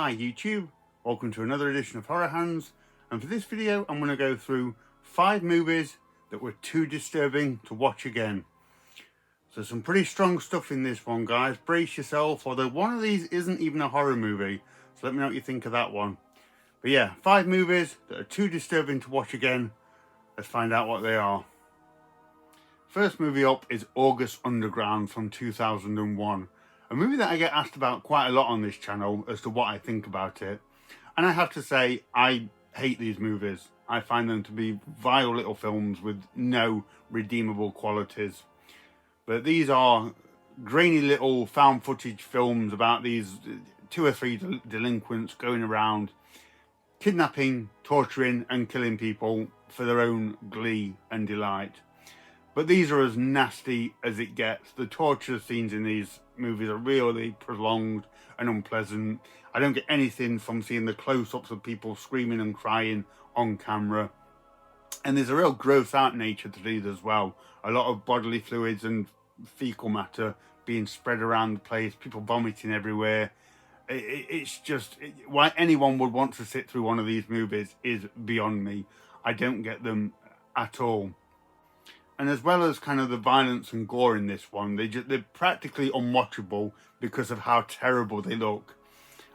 Hi YouTube, welcome to another edition of Horror Hands, and for this video I'm going to go through 5 movies that were too disturbing to watch again. So some pretty strong stuff in this one, guys, brace yourself, although one of these isn't even a horror movie, so let me know what you think of that one. But yeah, 5 movies that are too disturbing to watch again. Let's find out what they are. First movie up is August Underground from 2001. A movie that I get asked about quite a lot on this channel as to what I think about it. And I have to say, I hate these movies. I find them to be vile little films with no redeemable qualities. But these are grainy little found footage films about these 2 or 3 delinquents going around kidnapping, torturing and killing people for their own glee and delight. But these are as nasty as it gets. The torture scenes in these movies are really prolonged and unpleasant. I don't get anything from seeing the close-ups of people screaming and crying on camera. And there's a real gross out nature to these as well. A lot of bodily fluids and fecal matter being spread around the place, people vomiting everywhere. It's just, why anyone would want to sit through one of these movies is beyond me. I don't get them at all. And as well as kind of the violence and gore in this one, they're practically unwatchable because of how terrible they look.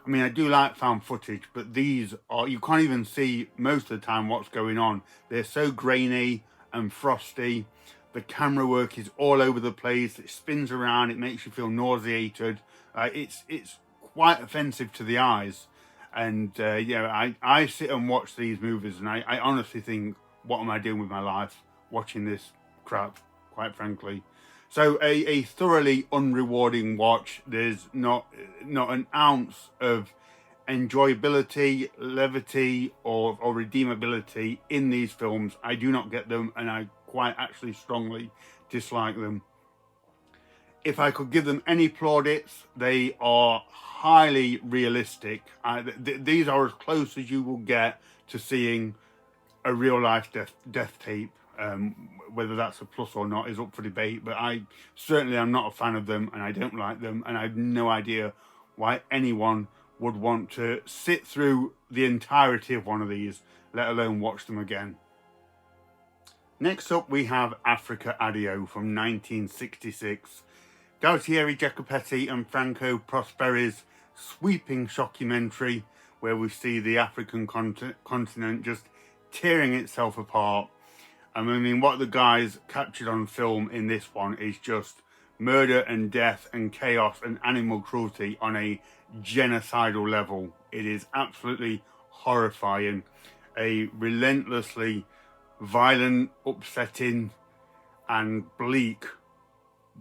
I mean, I do like found footage, but these are, you can't even see most of the time what's going on. They're so grainy and frosty. The camera work is all over the place. It spins around. It makes you feel nauseated. It's quite offensive to the eyes. And I sit and watch these movies, and I honestly think, what am I doing with my life watching this crap, quite frankly. So a thoroughly unrewarding watch. There's not an ounce of enjoyability, levity or redeemability in these films. I do not get them, and I quite actually strongly dislike them. If I could give them any plaudits, they are highly realistic. These are as close as you will get to seeing a real life death tape. Whether that's a plus or not is up for debate, but I certainly am not a fan of them, and I don't like them, and I have no idea why anyone would want to sit through the entirety of one of these, let alone watch them again. Next up we have Africa Addio from 1966. Gualtieri Jacopetti and Franco Prosperi's sweeping shockumentary where we see the African continent just tearing itself apart. I mean, what the guys captured on film in this one is just murder and death and chaos and animal cruelty on a genocidal level. It is absolutely horrifying. A relentlessly violent, upsetting and bleak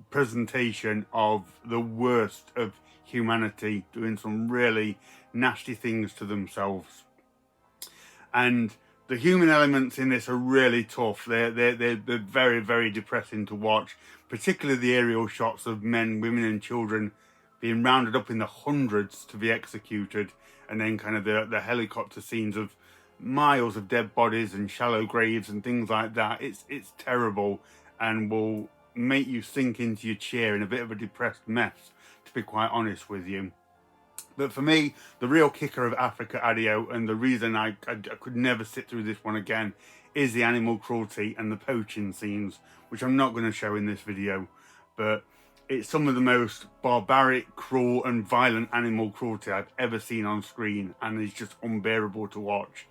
presentation of the worst of humanity doing some really nasty things to themselves. And the human elements in this are really tough. They're very, very depressing to watch, particularly the aerial shots of men, women and children being rounded up in the hundreds to be executed, and then kind of the helicopter scenes of miles of dead bodies and shallow graves and things like that. It's terrible and will make you sink into your chair in a bit of a depressed mess, to be quite honest with you. But for me, the real kicker of Africa Addio, and the reason I could never sit through this one again, is the animal cruelty and the poaching scenes, which I'm not going to show in this video. But it's some of the most barbaric, cruel and violent animal cruelty I've ever seen on screen, and it's just unbearable to watch.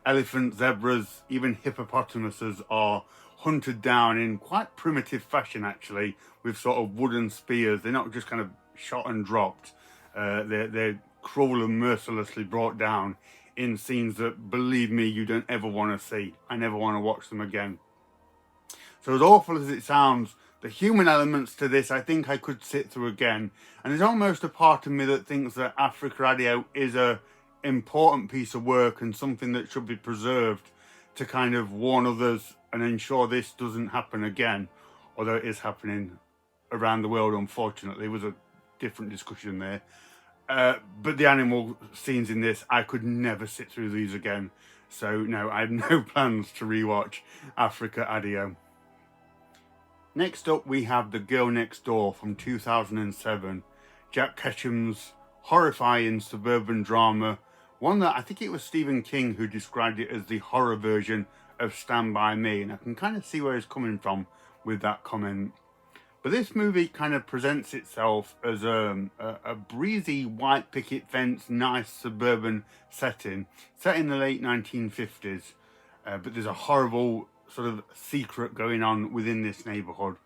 Elephants, zebras, even hippopotamuses are hunted down in quite primitive fashion, actually, with sort of wooden spears. They're not just kind of shot and dropped. They're cruel and mercilessly brought down in scenes that, believe me, you don't ever want to see. I never want to watch them again. So as awful as it sounds, the human elements to this I think I could sit through again. And there's almost a part of me that thinks that Africa Addio is a important piece of work and something that should be preserved to kind of warn others and ensure this doesn't happen again. Although it is happening around the world, unfortunately. It was a different discussion there. But the animal scenes in this, I could never sit through these again. So no, I have no plans to rewatch Africa Addio. Next up we have The Girl Next Door from 2007. Jack Ketchum's horrifying suburban drama, one that I think it was Stephen King who described it as the horror version of Stand By Me, and I can kind of see where he's coming from with that comment. But this movie kind of presents itself as a breezy white picket fence, nice suburban setting, set in the late 1950s. But there's a horrible sort of secret going on within this neighbourhood.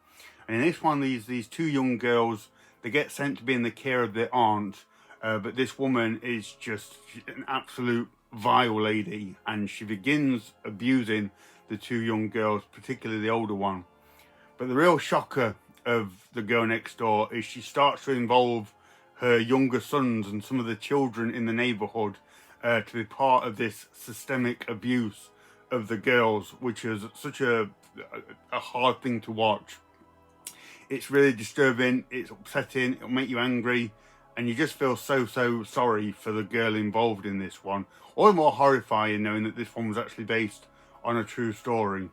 And in this one, these two young girls, they get sent to be in the care of their aunt. But this woman is just an absolute vile lady, and she begins abusing the two young girls, particularly the older one. But the real shocker of the girl next door is she starts to involve her younger sons and some of the children in the neighbourhood to be part of this systemic abuse of the girls, which is such a hard thing to watch. It's really disturbing, it's upsetting, it'll make you angry, and you just feel so sorry for the girl involved in this one. All the more horrifying knowing that this one was actually based on a true story.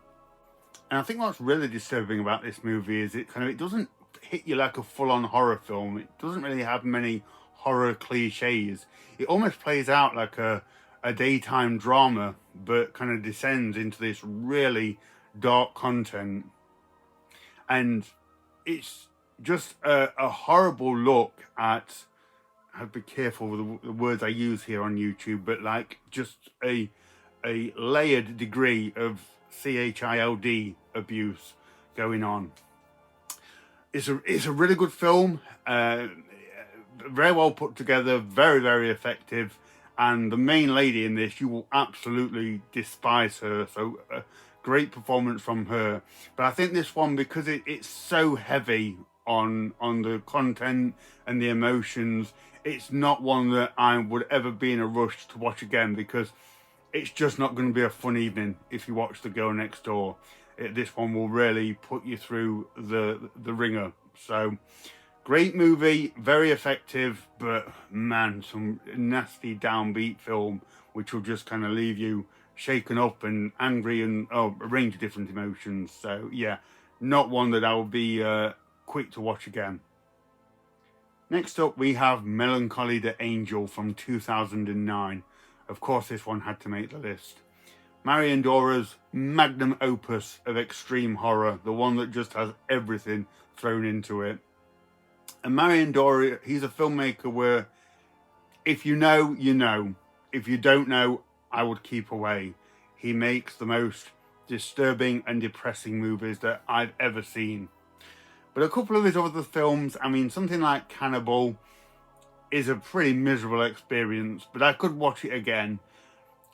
And I think what's really disturbing about this movie is it doesn't hit you like a full-on horror film. It doesn't really have many horror cliches. It almost plays out like a daytime drama, but kind of descends into this really dark content. And it's just a horrible look at, I have to be careful with the words I use here on YouTube, but like just a layered degree of child abuse going on. It's a really good film, very well put together, very effective, and the main lady in this, you will absolutely despise her, so great performance from her. But I think this one, because it's so heavy on the content and the emotions, it's not one that I would ever be in a rush to watch again, because it's just not going to be a fun evening if you watch The Girl Next Door. This one will really put you through the ringer. So, great movie, very effective, but man, some nasty downbeat film, which will just kind of leave you shaken up and angry and a range of different emotions. So yeah, not one that I will be quick to watch again. Next up, we have Melancholie der Engel from 2009. Of course, this one had to make the list. Marian Dora's magnum opus of extreme horror, the one that just has everything thrown into it. And Marian Dora, he's a filmmaker where if you know, you know. If you don't know, I would keep away. He makes the most disturbing and depressing movies that I've ever seen. But a couple of his other films, I mean, something like Cannibal is a pretty miserable experience, but I could watch it again.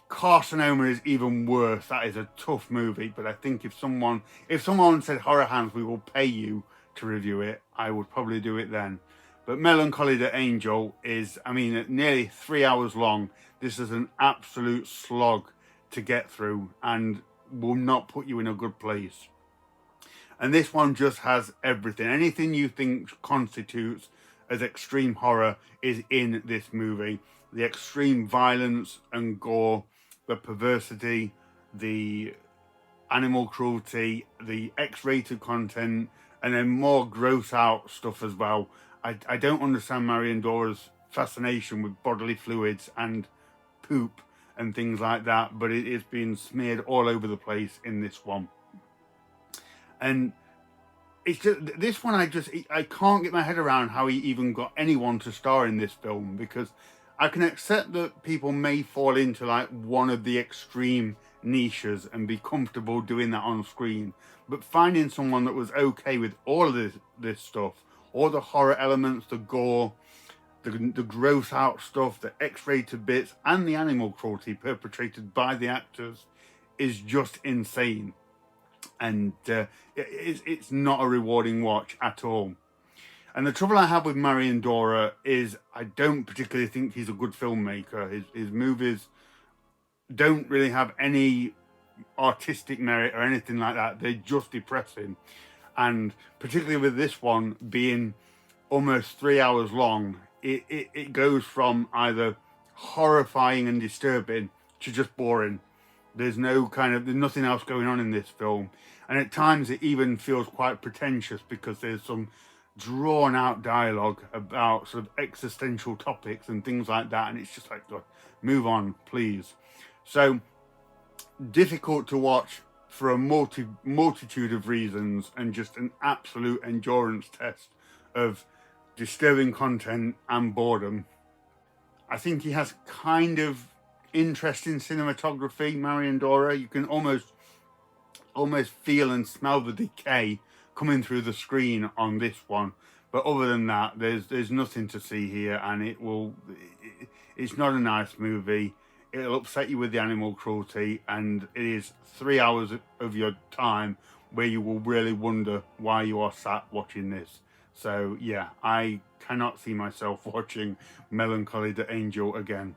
Carcinoma is even worse. That is a tough movie, but I think if someone said, Horror Hands, we will pay you to review it, I would probably do it then. But Melancholie der Engel is, I mean, nearly 3 hours long. This is an absolute slog to get through and will not put you in a good place. And this one just has everything. Anything you think constitutes as extreme horror is in this movie. The extreme violence and gore, the perversity, the animal cruelty, the X-rated content, and then more gross out stuff as well. I don't understand Marian Dora's fascination with bodily fluids and poop and things like that, but it is being smeared all over the place in this one. And it's just, this one I can't get my head around how he even got anyone to star in this film, because I can accept that people may fall into like one of the extreme niches and be comfortable doing that on screen, but finding someone that was okay with all of this stuff, all the horror elements, the gore, the gross out stuff, the X-rated bits, and the animal cruelty perpetrated by the actors is just insane. And it's not a rewarding watch at all. And the trouble I have with Marian Dora is I don't particularly think he's a good filmmaker. His movies don't really have any artistic merit or anything like that. They're just depressing. And particularly with this one being almost 3 hours long, it goes from either horrifying and disturbing to just boring. There's nothing else going on in this film. And at times it even feels quite pretentious because there's some drawn out dialogue about sort of existential topics and things like that, and it's just like, look, move on please. So difficult to watch for a multitude of reasons, and just an absolute endurance test of disturbing content and boredom. I think he has kind of interesting cinematography, Mariandora. You can almost feel and smell the decay coming through the screen on this one, but other than that, there's nothing to see here, and it's not a nice movie. It'll upset you with the animal cruelty, and it is 3 hours of your time where you will really wonder why you are sat watching this. So yeah, I cannot see myself watching Melancholie der Engel again.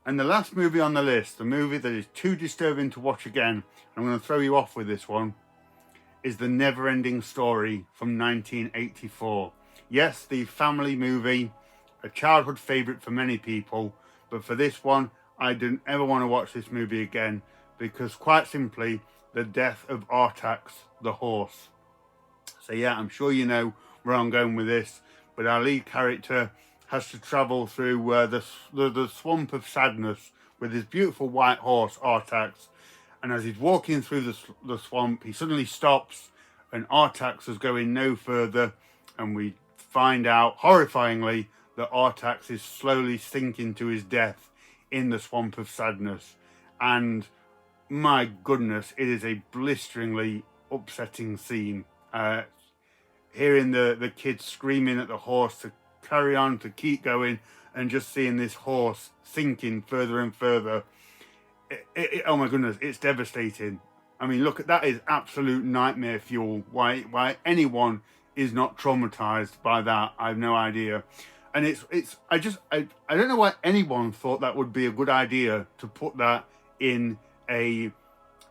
And the last movie on the list, the movie that is too disturbing to watch again, I'm going to throw you off with this one, is the Neverending Story from 1984. Yes, the family movie, a childhood favourite for many people, but for this one, I didn't ever want to watch this movie again, because quite simply, the death of Artax, the horse. So yeah, I'm sure you know where I'm going with this, but our lead character has to travel through the swamp of sadness with his beautiful white horse, Artax. And as he's walking through the swamp, he suddenly stops, and Artax is going no further, and we find out, horrifyingly, that Artax is slowly sinking to his death in the swamp of sadness. And my goodness, it is a blisteringly upsetting scene. Hearing the kids screaming at the horse to carry on, to keep going, and just seeing this horse sinking further and further. Oh my goodness, it's devastating. I mean, look, that is absolute nightmare fuel. Why anyone is not traumatized by that, I have no idea. And I don't know why anyone thought that would be a good idea to put that in a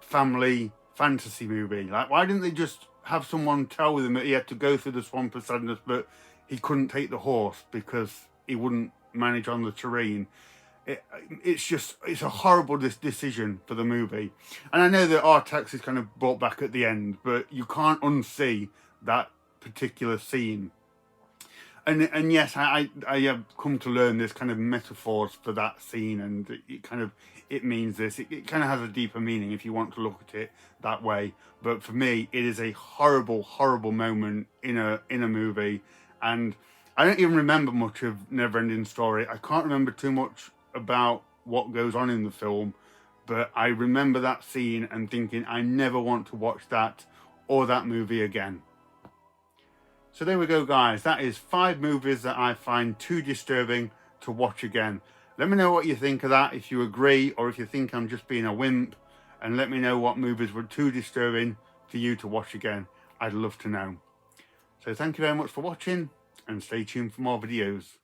family fantasy movie. Like, why didn't they just have someone tell him that he had to go through the swamp of sadness, but he couldn't take the horse because he wouldn't manage on the terrain? It's a horrible decision for the movie. And I know that Artax is kind of brought back at the end, but you can't unsee that particular scene. And yes, I have come to learn there's kind of metaphors for that scene, and it means this. It kind of has a deeper meaning if you want to look at it that way. But for me, it is a horrible moment in a movie, and I don't even remember much of Neverending Story. I can't remember too much about what goes on in the film, but I remember that scene and thinking I never want to watch that or that movie again. So there we go, guys. That is 5 movies that I find too disturbing to watch again. Let me know what you think of that, if you agree, or if you think I'm just being a wimp, and let me know what movies were too disturbing for you to watch again. I'd love to know. So thank you very much for watching, and stay tuned for more videos.